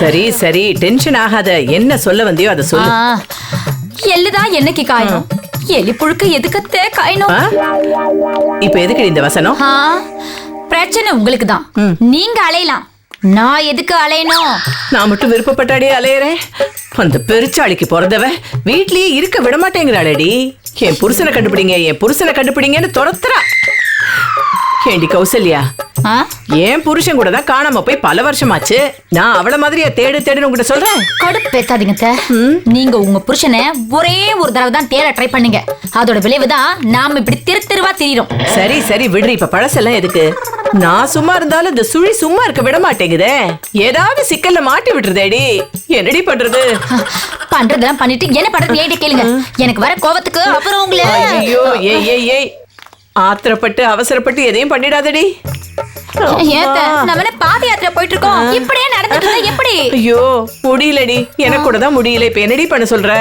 சரி சரி டென்ஷன் ஆகாத. என்ன சொல்ல வந்தியோ அதை சொல்லு. எள்ளுதான் என்னைக்கு காயணும், எலி புழுக்க எதுக்கத்தே காயணும். இப்ப எதுக்கு இந்த வசனம்? பிரச்சனை உங்களுக்கு தான். நீங்க அலையலாம், நான் எதுக்கு அலையணும்? நான் மட்டும் விருப்பப்பட்டாடி அலையறேன். அந்த பெருச்சாளிக்கு பிறந்தவ வீட்லயே இருக்க விட மாட்டேங்கிறாளடி. என் புருஷனை கண்டுபிடிங்க, என் புருஷனை கண்டுபிடிங்கன்னு துரத்துறா. ஏண்டி கௌசல்யா, என் புருஷன் கூட தான் காணாம போய் பல வருஷமாச்சு. நான் அவள மாதிரியா தேடு தேடுன்னு உங்ககிட்ட சொல்றேன். கடுப்பு பேசாதீங்க. நீங்க உங்க புருஷனை ஒரே ஒரு தடவை தான் தேட ட்ரை பண்ணீங்க. அதோட விளைவுதான் நாம இப்படி தெருவா திரிறோம். சரி சரி விடுறி, இப்ப பழசெல்லாம் எதுக்கு? நான் சும்மா இருந்தாலும் இந்த சுழி சும்மா இருக்க விட மாட்டேங்குதே. ஏதாவது சிக்கல்ல மாட்டி விட்டுருதேடி. என்னடி பண்றது? பண்றதெல்லாம் பண்ணிட்டு என்ன பண்றது ஏடி கேளுங்க. எனக்கு வர கோவத்துக்கு அப்புறம் உங்களை. ஐயோ ஏய் ஏய் ஏய், ஆத்திரப்பட்டு அவசரப்பட்டு எதையும் பண்ணிடாதடி. பாத யாத்திரை போயிட்டு இருக்கோம், இப்படியே நடந்துட்டு இருந்தா எப்படி? ஐயோ முடியலடி, எனக்கு கூட தான் முடியல. இப்ப என்னடி பண்ண சொல்ற?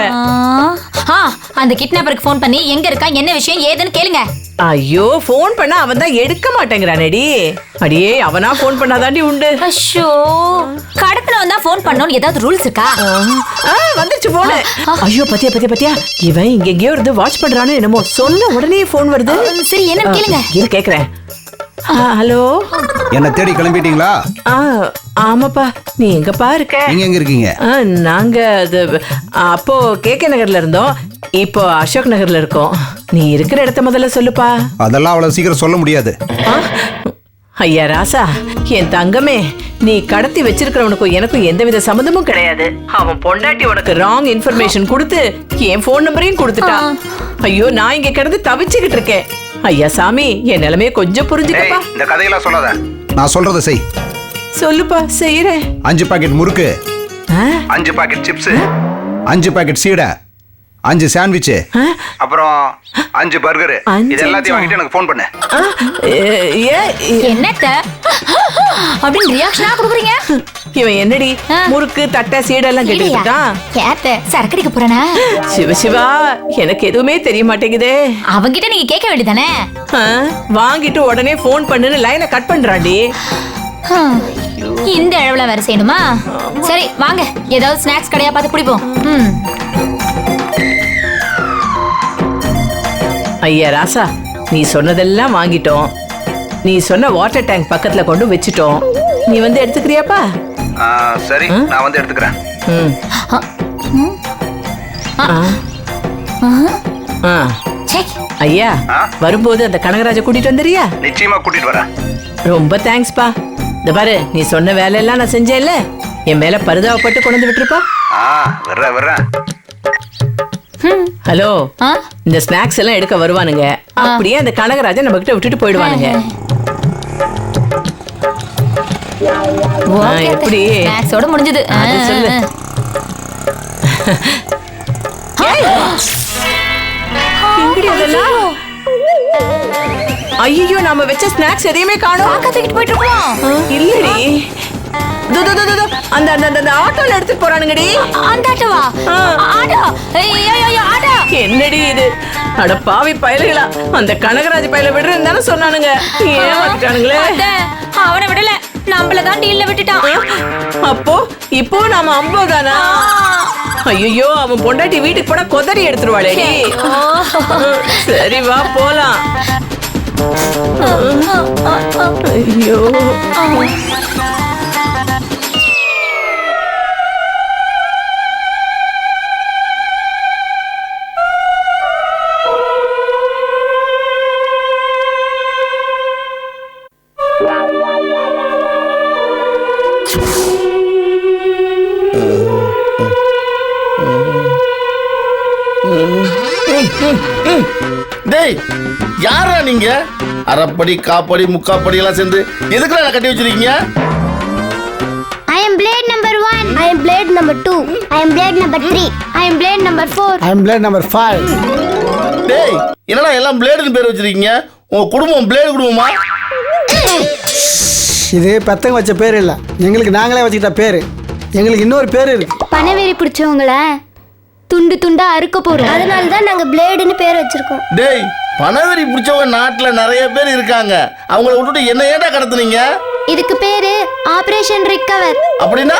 அந்த கிட்னாப்பருக்கு போன் பண்ணி எங்க இருக்கா, என்ன விஷயம் ஏதுன்னு கேளுங்க. ஐயோ போன் பண்ணா அவன் தான் எடுக்க மாட்டேங்கிறானேடி. அடியே அவனா போன் பண்ணாதாண்டி உண்டு. அஷோ, கடத்துனவன் தான் போன் பண்ணணும், ஏதாவது ரூல்ஸ் இருக்கா? வந்துருச்சு போன். ஐயோ பத்தியா பத்தியா பத்தியா, இவன் இங்க எங்கேயோ இருந்து வாட்ச் பண்றானே என்னமோ. சொன்ன உடனே போன் வருது. சரி என்னன்னு கேளுங்க. இது கேக்குறேன். ஹலோ, என்ன தேடி கிளம்பிட்டீங்களா? ஆமாப்பா, நீ எங்கப்பா இருக்க? நீங்க எங்க இருக்கீங்க? நாங்க அப்போ கேகே நகர்ல இருந்தோம், இப்போ அசோக் நகர்ல இருக்கோம். நீ இருக்கிற இடத்த முதல்ல சொல்லுப்பா. அதெல்லாம் அவ்வளவு சீக்கிரம் சொல்ல முடியாது. ஐயா ராசா, என் தங்கமே, நீ கடத்தி வச்சிருக்கிறவனுக்கும் எனக்கும் எந்தவித சம்பந்தமும் கிடையாது. அவன் பொண்டாட்டி உனக்கு ராங் இன்ஃபர்மேஷன் கொடுத்து என் போன் நம்பரையும் கொடுத்துட்டான். ஐயோ நான் இங்க கிடந்து தவிச்சுக்கிட்டு இருக்கேன். ஐயா சாமி, என் நிலைமைய கொஞ்சம் புரிஞ்சுக்கப்பா. இந்த கதையெல்லாம் சொல்லாத, நான் சொல்றத செய். சொல்லுப்பா, செய்யறேன். 5 பாக்கெட் முறுக்கு, 5 பாக்கெட் சிப்ஸ், 5 பாக்கெட் சீடை, 5 சாண்ட்விச், அப்புறம் 5 பர்கர். இது எல்லாத்தையும் வாங்கிட்டு எனக்கு ஃபோன் பண்ணு. என்னத்த அப்படின்னு ரியாக்ஷனா கொடுக்குறீங்க? இவன் என்னடி முறுக்கு தட்டை சீடெல்லாம் கேட்டுக்கிட்டான்? கேத்த சரக்கடிக்க போறேனா? சிவ சிவா, எனக்கு எதுவுமே தெரிய மாட்டேங்குதே. அவங்கிட்ட நீங்க கேட்க வேண்டியதானே? வாங்கிட்டு உடனே ஃபோன் பண்ணுன்னு லைனை கட் பண்றாண்டி. இந்த அளவுல வேற செய்யணுமா? சரி வாங்க, ஏதாவது ஸ்நாக்ஸ் கடையா பார்த்து குடிப்போம். ஐயா ராசா, நீ சொன்னதெல்லாம் வாங்கிட்டோம். நீ சொன்ன வாட்டர் டேங்க் பக்கத்துல கொண்டு வச்சிட்டோம். நீ வந்து எடுத்துக்கிறியாப்பா? சரி, நான் வந்து எடுத்துக்கிறேன். ஐயா, வரும்போது அந்த கனகராஜ கூட்டிட்டு வந்துறியா? நிச்சயமா கூட்டிட்டு வரேன். ரொம்ப தேங்க்ஸ்பா. இந்த பாரு, நீ சொன்ன வேலையெல்லாம் நான் செஞ்சேன்ல, என் மேல பரிதாபப்பட்டு கொண்டு வந்து விட்டுருப்பா. வர்றேன். ஹலோ, இந்த ஸ்நாக்ஸ் எல்லாம் எடுக்க வருவானுங்க. அப்படியே அந்த கனகராஜன் நம்ம கிட்ட விட்டுட்டு போயிடுவானுங்க. எப்படி ஸ்நாக்ஸோட முடிஞ்சது? சொல்லு. ஐயோ, நாம வச்ச ஸ்நாக்ஸ் எதையுமே காணோம். தூக்கிட்டு போயிட்டு இருக்கோம். இல்லடி, அந்த ஆட்டோல எடுத்துட்டு போறானுங்கடி. அந்த ஆட்டோவா? ஆட்டோ? ஆட்டோ என்னடி இது? அட பாவி பயலுகளா, அந்த கனகராஜ் பயல விடுறேன்னு தானே சொன்னானுங்க. ஏன் வந்துட்டானுங்களே? அவனை விடல, நம்மள தான் டீல்ல விட்டுட்டான். அப்போ இப்போ நாம அம்போதானா? ஐயோ, அவன் பொண்டாட்டி வீட்டுக்கு போனா கொதறி எடுத்துருவாளேடி. சரி வா போலாம். ஐயோ, டேய், யாரா நீங்க? அரைப்படி காப்படி முக்காப்படி எல்லாம் சேர்ந்து எதுக்குள்ள கட்டி வச்சிருக்கீங்க? I am blade number 1. I am blade number 2. I am blade number 3. I am blade number 4. I am blade number 5. டேய், என்னடா எல்லாம் பிளேடுன்னு பேர் வச்சிருக்கீங்க? உங்க குடும்பம் பிளேடு குடும்பமா? இது பெத்தங்க வச்ச பேர் இல்ல, எங்களுக்கு நாங்களே வச்சுக்கிட்ட பேரு. எங்களுக்கு இன்னொரு பேர் இருக்கு. பனவேரி பிடிச்சவங்கள துண்டு துண்டா அறுக்க போறோம், அதனால தான் நாங்க பிளேடுன்னு பேர் வச்சிருக்கோம். டேய், பனவெறி பிடிச்சவங்க நாட்டுல நிறைய பேர் இருக்காங்க. அவங்கள விட்டுட்டு என்ன ஏன்டா கடத்துனீங்க? இதுக்கு பேரு ஆபரேஷன் ரிகவர். அப்படின்னா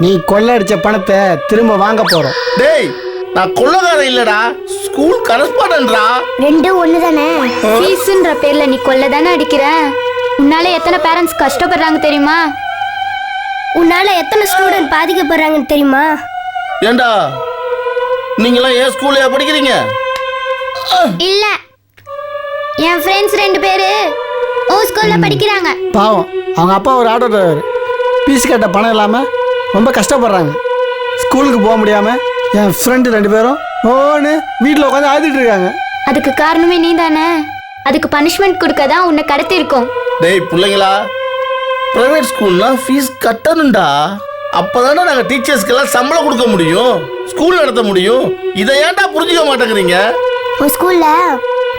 நீ கொள்ளடிச்ச பணத்தை திரும்ப வாங்க போறோம். டேய் நான் கொள்ளக்காரன் இல்லடா, ஸ்கூல் கரஸ்பாண்டன்ட்ரா. ரெண்டும் ஒண்ணுதானே. ஃபீஸ்ன்ற பேர்ல நீ கொல்ல தானே அடிக்கிற. உன்னால எத்தனை பேரண்ட்ஸ் கஷ்டப்படுறாங்க தெரியுமா? உன்னால எத்தனை ஸ்டூடெண்ட் பாதிக்கப்படுறாங்கன்னு தெரியுமா? ஏண்டா நீங்களாம் ஏன் ஸ்கூல்லையா படிக்கிறீங்க? இல்ல, என் ஃப்ரெண்ட்ஸ் 2 பேரு ஓ ஸ்கூல்ல படிக்கிறாங்க. பாவம், அவங்க அப்பா ஒரு ஆட்டோ டிரைவர். பீஸ் கட்ட பணம் இல்லாம ரொம்ப கஷ்டப்படுறாங்க. ஸ்கூலுக்கு போக முடியாம என் ஃப்ரெண்டு 2 பேரும் ஓன்னு வீட்டில் உட்காந்து ஆடிட்டு இருக்காங்க. அதுக்கு காரணமே நீ தானே. அதுக்கு பனிஷ்மெண்ட் கொடுக்க தான் உன்னை கடத்தி இருக்கோம். டேய் பிள்ளைங்களா, பிரைவேட் ஸ்கூல்னா ஃபீஸ் கட்டணும்டா. அப்பதானே நாங்க டீச்சர்ஸ்க்கெல்லாம் சம்பளம் கொடுக்க முடியும், ஸ்கூல் நடத்த முடியும். இதை ஏன்டா புரிஞ்சுக்க மாட்டேங்கிறீங்க? உன் ஸ்கூல்ல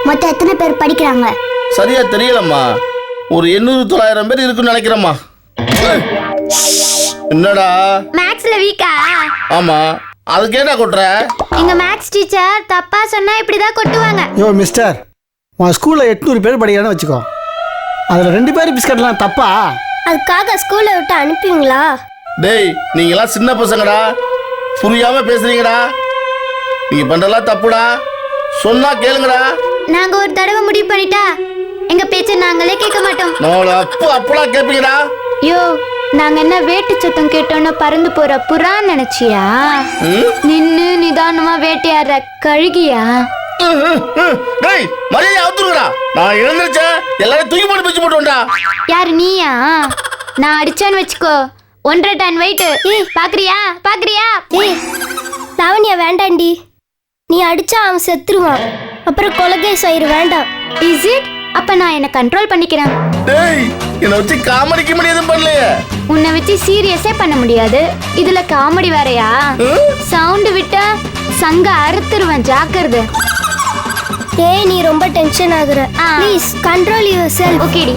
மொத்தம் எத்தனை பேர் படிக்கிறாங்க? சரியா தெரியலம்மா, ஒரு 800-900 பேர் இருக்குன்னு நினைக்கிறேம்மா. என்னடா மேக்ஸ்ல வீக்கா? ஆமா, அதுக்கு என்ன கொட்டுற? எங்க மேக்ஸ் டீச்சர் தப்பா சொன்னா இப்படிதான் கொட்டுவாங்க. யோ மிஸ்டர், உன் ஸ்கூலில் 800 பேர் படிக்கிறான்னு வச்சுக்கோ. அதில் 2 பேர் பிஸ்கட்லாம் தப்பா? அதுக்காக ஸ்கூல்ல விட்டு அனுப்புவீங்களா? டேய் நீங்களாம் சின்ன பசங்கடா, புரியாம பேசுறீங்கடா. நீங்க பண்றதெல்லாம் தப்புடா, சொன்னா கேளுங்கடா. நாங்க ஒரு தடவை முடிவு பண்ணிட்டா எங்க பேச்ச நாங்களே கேட்க மாட்டோம். நம்மள அப்பெல்லாம் கேட்பீங்கடா. யோ, நாங்க என்ன வேட்டு சத்தம் கேட்டோன்னு பறந்து போற புறான்னு நினைச்சியா? நின்னு நிதானமா வேட்டையாடுற கழுகியா? டேய் மரியாதை அவுத்துருங்கடா. நான் எழுந்திருச்சேன், எல்லாரும் தூக்கி போட்டு பிச்சு போட்டோம்டா. யாரு நீயா? நான் அடிச்சேன்னு வச்சுக்கோ 1.5 டன் வெயிட். பாக்குறியா பாக்குறியா? ஏய் லாவண்யா, வேண்டாண்டி. நீ அடிச்சா அவன் செத்துருவான், அப்புறம் கொலகை சயிறு வேண்டாம். Is it? அப்ப நான் என்ன கண்ட்ரோல் பண்ணிக்கிறேன். டேய் என்ன வச்சு காமெடிக்கு மணி எதுவும் பண்ணலையே. உன்னை வச்சு சீரியஸே பண்ண முடியாது, இதுல காமெடி வேறயா? சவுண்ட் விட்டா சங்க அறுத்துருவேன், ஜாக்கிரதை. ஏய் நீ ரொம்ப டென்ஷன் ஆகுற. Please control yourself. ஓகேடி.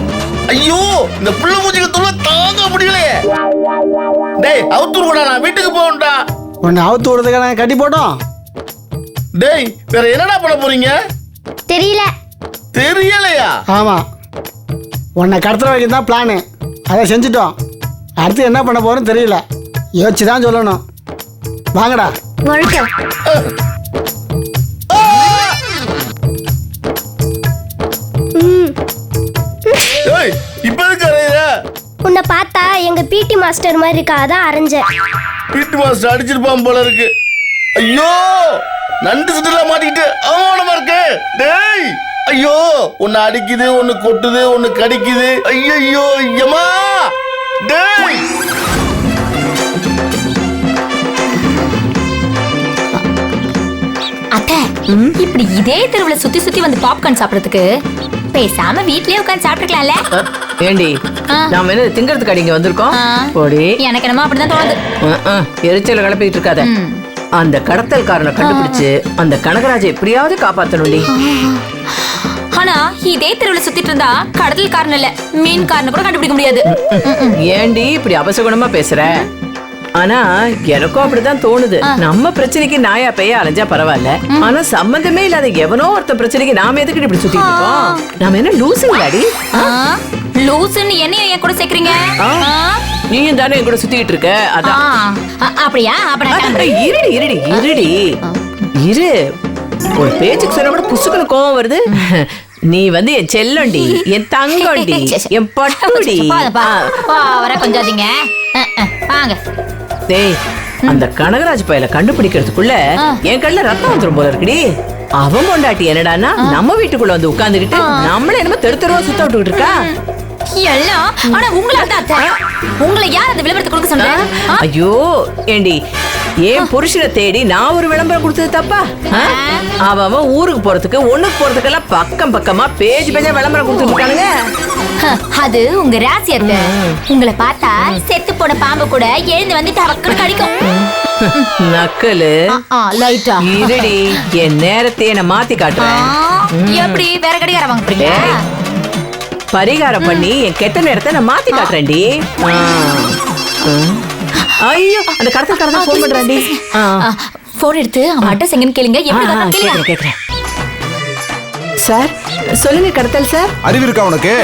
ஐயோ இந்த புள்ள மூஞ்சிக்கு தொல்லை தாங்க முடியலையே. டேய் அவுத்துருங்கடா, நான் வீட்டுக்கு போகணும்டா. உன்னை அவுத்து விடுறதுக்காக நாங்கள் கட்டி போட்டோம். டேய் வேற என்னடா பண்ண போறீங்க? தெரியல. தெரியலையா? ஆமாம், உன்னை கடத்துற வரைக்கும் தான் பிளானு. அதை செஞ்சுட்டோம். அடுத்து என்ன பண்ண போகிறோன்னு தெரியல, யோசிச்சு தான் சொல்லணும். வாங்கடா. வழுக்க. டேய் இப்ப எதுக்கு அறையிற? உன்னை பார்த்தா எங்க பிடி மாஸ்டர் மாதிரி இருக்கா, அதான் அரைஞ்சேன். பீட்டு மாஸ்டர் அடிச்சிருப்பான் போல இருக்கு. ஐயோ நண்டு சுட்டுல மாட்டிக்கிட்டு அவமானமா இருக்கு. டேய் ஐயோ, ஒன்னு அடிக்குது, ஒன்னு கொட்டுது, ஒன்னு கடிக்குது. ஐயோ ஐயமா. டேய் அத்தை, இப்படி இதே தெருவுல சுத்தி சுத்தி வந்து பாப்கார்ன் சாப்பிடறதுக்கு பேசாம வீட்லயே உட்கார்ந்து சாப்பிட்டுக்கலாம்ல? ஏண்டி நாம என்ன திங்கிறதுக்கு அடிங்க வந்திருக்கோம்? போடி. எனக்கு என்னமோ அப்படிதான் தோணுது. எரிச்சல கிளப்பிட்டு இருக்காத. அந்த கடத்தல்காரனை கண்டுபிடிச்சு அந்த கனகராஜை எப்படியாவது காப்பாத்தணும்டி. ஆனா இதே தெருவுல சுத்திட்டு இருந்தா கடத்தல்காரன் இல்ல, மீன்காரனை கூட கண்டுபிடிக்க முடியாது. ஏண்டி இப்படி அபசகுணமா பேசுற? ஆனா எனக்கும் அப்படிதான் தோணுது. நம்ம பிரச்சனைக்கு நாயா பேய அலைஞ்சா பரவாயில்ல, ஆனா சம்பந்தமே இல்லாத எவனோ ஒருத்த பிரச்சனைக்கு நாம எதுக்கு இப்படி சுத்திட்டு இருக்கோம்? நாம என்ன லூசுங்களாடி? லூசுன்னு என்னையும் என் கூட சேர்க்கறீங்க? நீயும் தானே என் கூட சுத்திட்டு இருக்க, அதான். அப்படியா? இருடி இருடி இருடி இரு. ஒரு பேச்சுக்கு சொன்ன கூட புசுக்குன்னு கோவம் வருது. நீ வந்து என் செல்லண்டி, என் தங்கண்டி, என் பட்டுடி. வர கொஞ்சாதீங்க. வாங்க. டேய், அந்த கனகராஜ் பையல கண்டுபிடிக்கிறதுக்குள்ள என் கண்ணுல ரத்தம் வந்துரும் போல இருக்குடி. அவன் பொண்டாட்டி என்னடான்னா நம்ம வீட்டுக்குள்ள வந்து உட்கார்ந்துகிட்டு நம்மள என்னமோ தெருவா சுத்த விட்டுக்கிட்டு இருக்கா. எல்லாம் ஆனா உங்களை யார் அந்த விளம்பரத்தை கொடுக்க சொன்னாங்க? ஐயோ ஏண்டி, ஏன் புருஷனை தேடி நான் ஒரு விளம்பரம் கொடுத்தது தப்பா? அவன் ஊருக்கு போறதுக்கு ஒண்ணுக்கு போறதுக்கெல்லாம் பக்கம் பக்கமா பேஜ் பேஜா விளம்பரம் கொடுத்துட்டு இருக்கானுங்க. அது உங்க ராசியத்தை. உங்களை பார்த்தா செத்து போன பாம்பு கூட எழுந்து வந்து டவக்குன்னு கடிக்கும். நக்கலு லைட்டா இருடி, என் நேரத்தையே நான் மாத்தி காட்டுறேன். எப்படி வேற கடிகாரம் வாங்க போறீங்க? பரிகாரம் பண்ணி என் கெட்ட நேரத்தை நான் மாத்தி காட்டுறேன்டி. ஐயோ, அந்த கடத்தல்காரன் தான் போன் பண்றான்டி. போன் எடுத்து அவன் அட்ரஸ் எங்கன்னு கேளுங்க. எப்படி கேக்குறேன். சார் சொல்லுங்க கடத்தல் சார். அறிவு இருக்கா உனக்கு?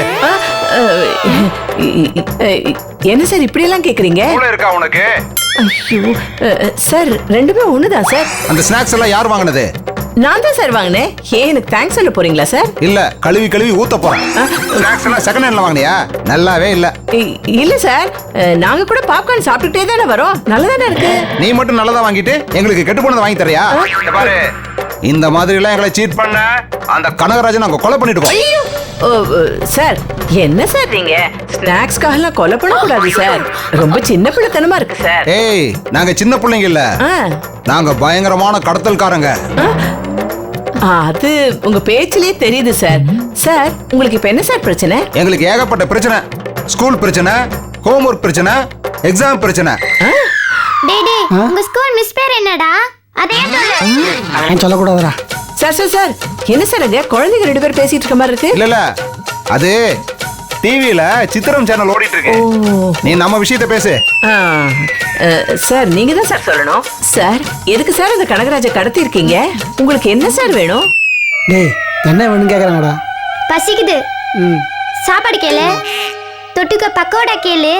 என்ன சார் இப்படி எல்லாம் கேக்குறீங்க? மூளை இருக்கா உனக்கு? ஐயோ சார் ரெண்டுமே ஒண்ணுதான் சார். அந்த ஸ்நாக்ஸ் எல்லாம் யார் வாங்கினது? நான் தான் சார் வாங்கினேன். ஏன் எனக்கு தேங்க்ஸ் சொல்ல போறீங்களா சார்? இல்ல, கழுவி ஊத்த போறேன். ஸ்நாக்ஸ் எல்லாம் செகண்ட் ஹேண்ட்ல வாங்கினியா? நல்லாவே இல்ல. இல்ல சார், நாங்க கூட பாப்கார்ன் சாப்பிட்டுட்டே தானே வரோம். நல்லதானே இருக்கு. நீ மட்டும் நல்லதா வாங்கிட்டு எங்களுக்கு கெட்டு போனதை வாங்கி தரியா? பாரு, இந்த மாதிரி எல்லாம் எங்களை சீட் பண்ண அந்த கனகராஜன் நாங்க கொலை பண்ணிடுவோம். ஐயோ சார், என்ன சார் நீங்க ஸ்நாக்ஸ்க்காக கொலை பண்ண கூடாது சார். ரொம்ப சின்ன பிள்ளைத்தனமா இருக்கு சார். ஏய், நாங்க சின்ன பிள்ளைங்க இல்ல, நாங்க பயங்கரமான கடத்தல்காரங்க. அது உங்க பேச்சிலே தெரியுது சார். சார், உங்களுக்கு இப்ப என்ன சார் பிரச்சனை? எங்களுக்கு ஏகப்பட்ட பிரச்சனை. ஸ்கூல் பிரச்சனை, ஹோம்வொர்க் பிரச்சனை, எக்ஸாம் பிரச்சனை. டேய் டேய், உங்க ஸ்கூல் மிஸ் பேர் என்னடா? அதே சொல்லு. சொல்லக்கூடாதுடா. சார் சார் சார், என்ன சார் அது? குழந்தைங்க 2 பேர் பேசிட்டு இருக்க மாதிரி இருக்கு. இல்ல அது டிவில சித்திரம் சேனல் ஓடிட்டு இருக்கு. நீ நம்ம விஷயத்தை பேசு. சார், நீங்க தான் சார் சொல்லணும். சார், எதுக்கு சார் அந்த கனகராஜ கடத்தி இருக்கீங்க? உங்களுக்கு என்ன சார் வேணும்? டேய், என்ன வேணும்னு கேக்குறாங்கடா. பசிக்குது. சாப்பாடு கேளு. தொட்டுக்க பக்கோடா கேளு.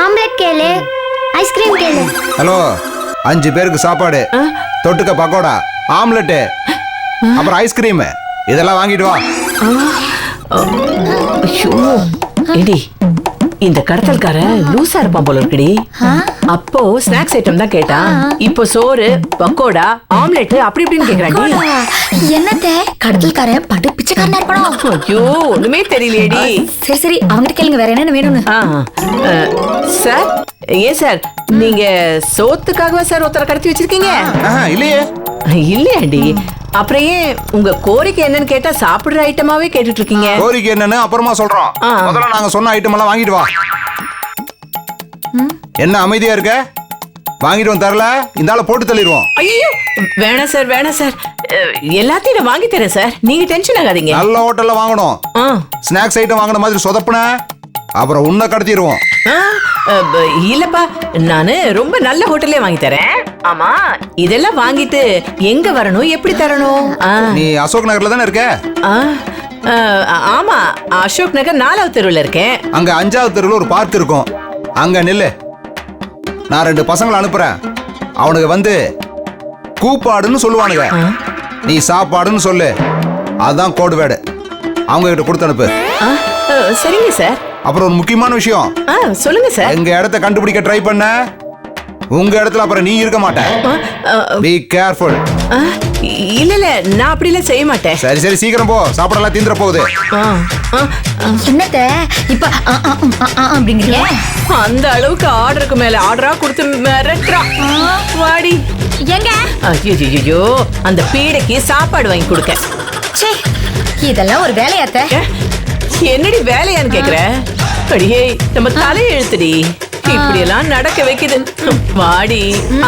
ஆம்லெட் கேளு. ஐஸ்கிரீம் கேளு. ஹலோ, 5 பேருக்கு சாப்பாடு, தொட்டுக்க பக்கோடா, ஆம்லெட், அப்புறம் ஐஸ்கிரீம், இதெல்லாம் வாங்கிட்டு வா. ஐயோ, ஏடி, இந்த கடத்தல்காரன் லூசா இருப்பான் போல இருக்குடி. அப்போ ஸ்நாக்ஸ் ஐட்டம் தான் கேட்டான். இப்போ சோறு, பக்கோடா, ஆம்லெட் அப்படி இப்படின்னு கேக்குறாங்க. என்னத்த கடத்தல்காரன் படு பிச்சைக்காரனா இருக்கணும். ஐயோ, ஒண்ணுமே தெரியலையேடி. சரி சரி, அவங்கிட்ட கேளுங்க வேற என்னன்னு வேணும்னு. சார், ஏன் சார் நீங்க சோத்துக்காகவா சார் ஒருத்தரை கடத்தி வச்சிருக்கீங்க? இல்லையே. இல்லையாண்டி, அப்புறம் ஏன் உங்க கோரிக்கை என்னன்னு கேட்டா சாப்பிடுற ஐட்டமாவே கேட்டுட்டு இருக்கீங்க? கோரிக்கை என்னன்னு அப்புறமா சொல்றோம். முதல்ல நாங்க சொன்ன ஐட்டம் எல்லாம் வாங்கிட்டு வா. என்ன அமைதியா இருக்க? வாங்கிட்டு வந்து தரல, இந்த ஆளை போட்டு தள்ளிடுவோம். ஐயோ, வேணாம் சார், வேணாம் சார். எல்லாத்தையும் நான் வாங்கி தரேன் சார். நீங்க டென்ஷன் ஆகாதீங்க. நல்ல ஹோட்டல்ல வாங்கணும். ஸ்நாக்ஸ் ஐட்டம் வாங்கின மாதிரி சொதப்புன அப்புறம் உன்னை கடத்திடுவோம். இல்லப்பா, நானு ரொம்ப நல்ல ஹோட்டல்லே வாங்கி தரேன். ஆமா, இதெல்லாம் வாங்கிட்டு எங்க வரணும், எப்படி தரணும்? நீ அசோக் நகர்ல தானே இருக்க? ஆமா, அசோக் நகர் 4வது தெருவுல இருக்கேன். அங்க 5வது தெருவுல ஒரு பார்க் இருக்கும். அங்க நில்லு, நான் 2 பசங்களை அனுப்புறேன். அவனுக்கு வந்து கூப்பாடுன்னு சொல்லுவானுங்க. நீ சாப்பாடுன்னு சொல்லு, அதான் கோடு வேர்டு. அவங்க கிட்ட கொடுத்து அனுப்பு. சரிங்க சார். அப்புறம் ஒரு முக்கியமான விஷயம், சொல்லுங்க சார். எங்க இடத்த கண்டுபிடிக்க ட்ரை பண்ண, உங்க இடத்துல அப்புறம் நீ இருக்க மாட்ட. பீ கேர்ஃபுல். இல்ல இல்ல, நான் அப்படி எல்லாம் செய்ய மாட்டேன். சரி சரி, சீக்கிரம் போ, சாப்பாடெல்லாம் தீந்துற போகுது. என்னத்த இப்ப அப்படிங்கிறீங்க? அந்த அளவுக்கு ஆர்டருக்கு மேல ஆர்டரா கொடுத்து மிரட்டுறான். வாடி. எங்க? ஐயோ, அந்த பீடைக்கு சாப்பாடு வாங்கி கொடுக்க. இதெல்லாம் ஒரு வேலையாத்த? என்னடி வேலையான்னு கேக்குற? அடியே, நம்ம தலையை எழுத்துடி. இப்படி எல்லாம் நடக்க வைக்குது. வாடி,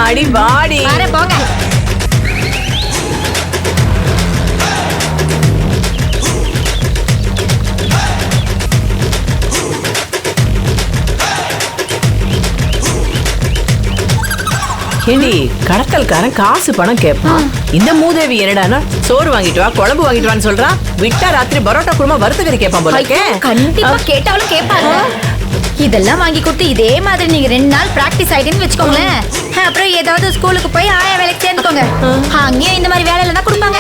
அடி வாடி. போங்க. ஏண்டி, கடத்தல்காரன் காசு பணம் கேட்பான். இந்த மூதேவி என்னடானா சோறு வாங்கிட்டு வா, குழம்பு வாங்கிட்டு வான்னு சொல்றான். விட்டா ராத்திரி பரோட்டா குருமா வறுத்தகறி கேட்பான் போல இருக்கே. கண்டிப்பா கேட்டாலும் கேட்பாங்க. இதெல்லாம் வாங்கி கொடுத்து இதே மாதிரி நீங்க 2 நாள் பிராக்டிஸ் ஆயிடுன்னு வச்சுக்கோங்களேன். அப்புறம் ஏதாவது ஸ்கூலுக்கு போய் ஆயா வேலைக்கு சேர்ந்துக்கோங்க. அங்கேயும் இந்த மாதிரி வேலையில தான் கொடுப்பாங்க.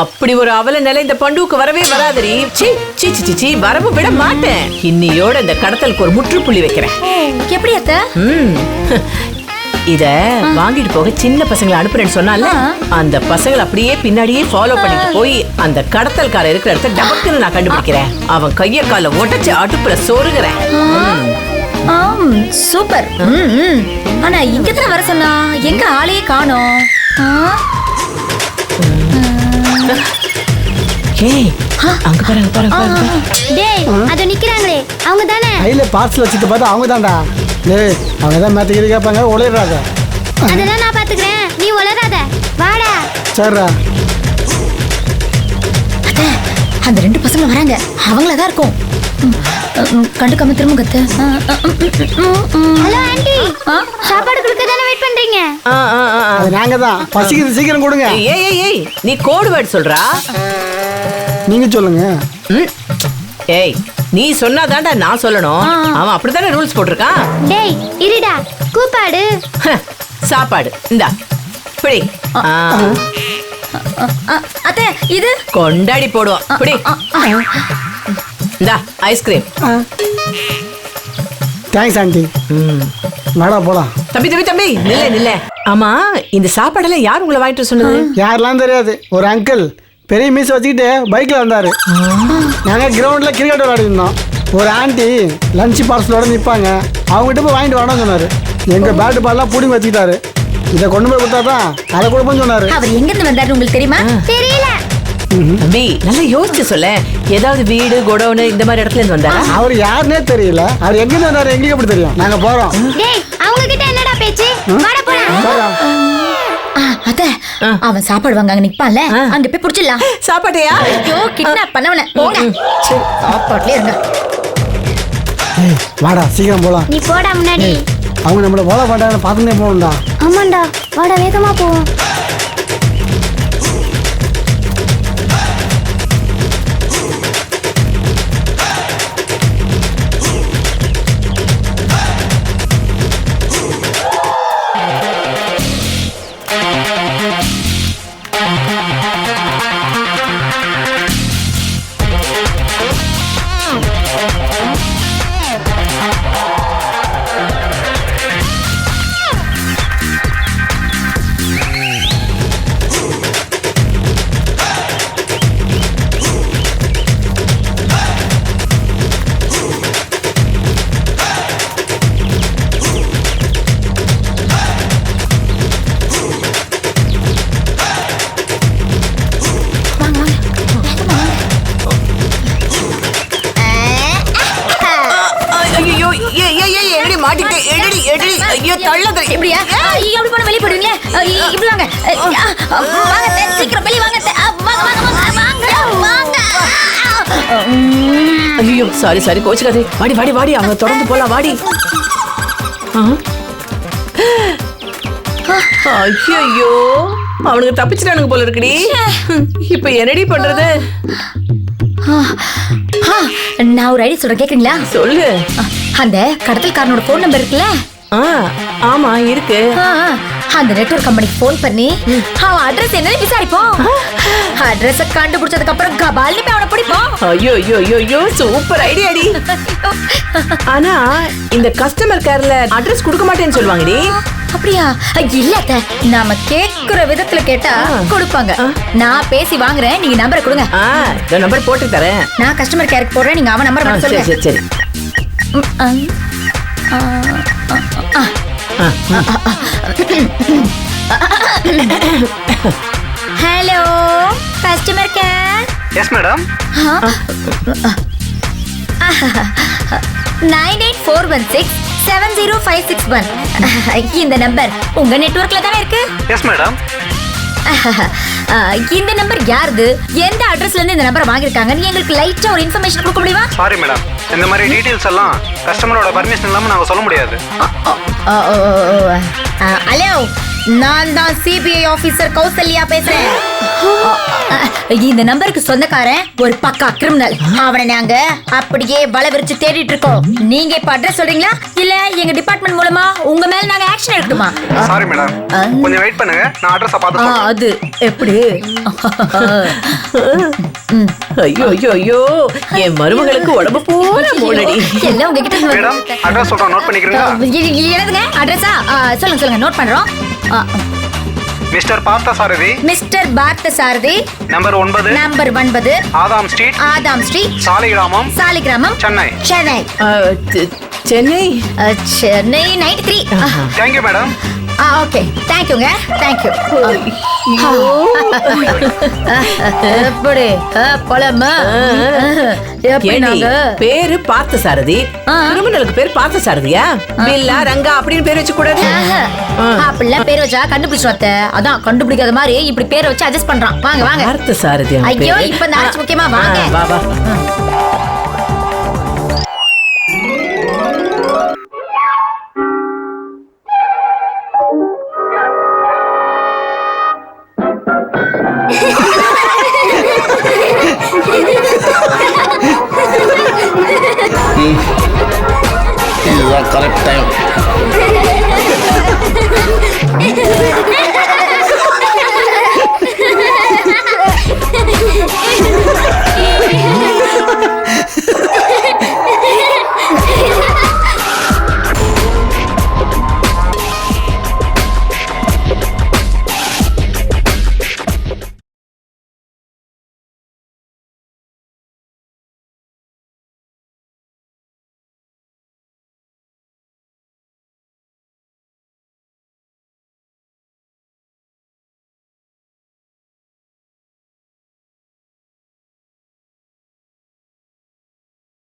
அப்படி ஒரு அவல நிலை இந்த பண்டுவுக்கு வரவே வராதடி. சீ சீ சீ சீ, வரவு விட மாட்டேன். இன்னியோட இந்த கடத்தலுக்கு ஒரு முற்றுப்புள்ளி வைக்கிறேன். எப்படி அத்த? இத வாங்கிட்டு போக சின்ன பசங்களை அனுப்புறேன்னு சொன்னால, அந்த பசங்களை அப்படியே பின்னாடியே ஃபாலோ பண்ணிட்டு போய் அந்த கடத்தல்கார இருக்கிற இடத்த டபக்குன்னு நான் கண்டுபிடிக்கிறேன். அவன் கைய கால உடைச்சு அடுப்புல சொருகிறேன். சூப்பர். ஆனா இங்கதான் வர சொன்னா எங்க ஆளையே காணோம். ஏய், அங்க பாரு, அங்க பாரு, பாரு. டேய், அது நிக்கறாங்களே, அவங்க தானே? கையில பார்சல் வச்சிட்டு பார்த்தா அவங்க தான்டா. டேய், அவங்க தான் மேத்தகிரி கேட்பாங்க, உளையறாத. அதெல்லாம் நான் பாத்துக்கிறேன், நீ உளறாத. வாடா. சரிடா. அத்த, அந்த 2 பசங்க வராங்க. அவங்கள தான் இருக்கும். கண்டுக்காம திரும்ப கத்து. ஹலோ ஆண்டி, சாப்பாடு கொடுக்க தானே வெயிட் பண்றீங்க? அது நாங்க தான். பசிக்குது, சீக்கிரம் கொடுங்க. ஏய் ஏய் ஏய், நீ கோடு வேர்ட் சொல்றா. நீங்க சொல்லுங்க. ம். ஏய் நீ சொன்னாதான்டா நான் சொல்லணும். அவன் அப்படித்தானே ரூல்ஸ் போட்டிருக்கான். டேய் இருடா, கூப்பாடு. சாப்பாடு இந்தா பிடி. அத்தை இது கொண்டாடி போடுவோம் பிடி. இந்தா ஐஸ்கிரீம். Thanks aunty. வாடா போலாம். தம்பி தம்பி தம்பி நில்ல நில்ல. ஆமா இந்த சாப்பாடெல்லாம் யார் உங்களை வாங்கிட்டு வர சொன்னது? யாரெல்லாம் தெரியாது, ஒரு அங்கிள் பெரிய மீஸ் வச்சுக்கிட்டு பைக்கில் வந்தார். நாங்கள் கிரவுண்டில் கிரிக்கெட் விளையாடிருந்தோம். ஒரு ஆண்டி லஞ்ச் பார்சலோட நிற்பாங்க, அவங்ககிட்ட போய் வாங்கிட்டு வரணும்னு சொன்னார். எங்கள் பேட்டு பால்லாம் பிடிங்கி வச்சுக்கிட்டாரு. இதை கொண்டு போய் கொடுத்தா தான் அதை கொடுப்போம்னு சொன்னார். அவர் எங்க இருந்து வந்தாரு உங்களுக்கு தெரியுமா? தெரியல. தம்பி நல்லா யோசிச்சு சொல்ல. ஏதாவது வீடு குடோனு இந்த மாதிரி இடத்துல இருந்து வந்தாரா? அவர் யாருன்னே தெரியல. அவர் எங்கேருந்து வந்தாரு எங்களுக்கு எப்படி தெரியும்? நாங்கள் போகிறோம். டேய் அவங்க கிட்ட என்னடா பேச்சு? வாடா போலாம். அத்தை அவன் சாப்பாடு வாங்க அங்க நிப்பான்ல, அங்க போய் புடிச்சிடலாம். சாப்பாட்டையா? ஐயோ கிட்னாப் பண்ணவன போங்க. சாப்பாட்லயே இருங்க. வாடா சீக்கிரம் போகலாம். நீ போடா முன்னாடி. அவங்க நம்மளை போல மாட்டாங்கன்னு பார்த்துட்டே போகணும்டா. ஆமாண்டா, வாடா வேகமா போவோம். எப்படியா இப்படி போன வெளிய போடுவீங்க? இப்படி வாங்க. வாங்க சீக்கிரம் வெளிய வாங்க. வாங்க வாங்க வாங்க வாங்க. ஐயோ சாரி சாரி கோச்சுக்காதே. வாடி வாடி வாடி அவங்க தொடர்ந்து போலாம் வாடி. ஐயோ அவனுக்கு தப்பிச்சிட்டானுங்க போல இருக்குடி. இப்ப என்னடி பண்றது? நான் ஒரு ஐடியா சொல்றேன், கேக்குறீங்களா? சொல்லு. அந்த கடத்தல்காரனோட போன் நம்பர் இருக்குல்ல? ஆமா இருக்கு. அந்த நெட்வொர்க் கம்பெனிக்கு போன் பண்ணி அவன் அட்ரஸ் என்னன்னு விசாரிப்போம். அட்ரஸ் கண்டுபிடிச்சதுக்கு அப்புறம் கபால்னு போய் அவனை பிடிப்போம். ஐயோ ஐயோ ஐயோ ஐயோ சூப்பர் ஐடியாடி. ஆனா இந்த கஸ்டமர் கேர்ல அட்ரஸ் கொடுக்க மாட்டேன்னு சொல்லுவாங்கடி. அப்படியா? இல்ல அத்தை, நாம கேக்குற விதத்துல கேட்டா கொடுப்பாங்க. நான் பேசி வாங்குறேன், நீங்க நம்பரை கொடுங்க. இந்த நம்பர் போட்டு தரேன். நான் கஸ்டமர் கேருக்கு போடுறேன், நீங்க அவன் நம்பர் மட்டும் சரி சொல்லுங்க. சரி சரி. Hello customer care. Yes madam. 9841670561. இந்த நம்பர் உங்க நெட்வொர்க்ல தானே இருக்கு? Yes madam. இந்த நம்பர் யாருது, எந்த அட்ரஸ்ல இருந்து இந்த நம்பரை வாங்கிருக்காங்கன்னு எங்களுக்கு லைட்டா ஒரு இன்ஃபர்மேஷன் கொடுக்க முடியுமா? சாரி மேடம், இந்த மாதிரி டீடைல்ஸ் எல்லாம் கஸ்டமரோட பர்மிஷன் இல்லாம நாங்க சொல்ல முடியாது. ஹலோ, நான் தான் சிபிஐ ஆபீசர் கௌசல்யா பேசுறேன். இந்த நம்பருக்கு சொந்தக்காரன் ஒரு பக்கா கிரிமினல். அவனை நாங்க அப்படியே வளவிரிச்சு தேடிட்டு இருக்கோம். நீங்க இப்ப அட்ரஸ் சொல்றீங்களா, இல்ல எங்க டிபார்ட்மெண்ட் மூலமா உங்க மேல நாங்க ஆக்ஷன் எடுக்கணுமா? சாரி மேடம், கொஞ்சம் வெயிட் பண்ணுங்க, நான் அட்ரஸ் பார்த்து சொல்றேன். அது எப்படி? ஐயோ ஐயோ ஐயோ என் மருமகளுக்கு உடம்பு போல மூடடி. எல்லாம் உங்ககிட்ட மேடம், அட்ரஸ் சொல்றேன், நோட் பண்ணிக்கிறீங்களா? என்னதுங்க அட்ரஸா? சொல்லுங்க சொல்லுங்க, நோட் பண்றோம். Mister Parthasarathy, Mister Parthasarathy, number 9, number 9, Adam Street, Adam Street, Saligramam, Saligramam, Chennai. Chennai. Chennai Chennai 93. Thank you madam. Okay, தேங்க்யூங்க, தேங்க்யூ. எப்படி பழமா? பேரு பார்த்த சாரதி, கிரிமினலுக்கு பேர் பார்த்த சாரதியா? பில்லா ரங்கா அப்படின்னு பேர் வச்சு கூடாது. அப்படிலாம் பேர் வச்சா கண்டுபிடிச்சிருவாத்த. அதான் கண்டுபிடிக்காத மாதிரி இப்படி பேரை வச்சு அட்ஜஸ்ட் பண்றான். வாங்க வாங்க. பார்த்த சாரதி. ஐயோ இப்ப நாளைக்கு முக்கியமா வாங்க. வா வா. இதுதான் கரெக்ட் டைம்.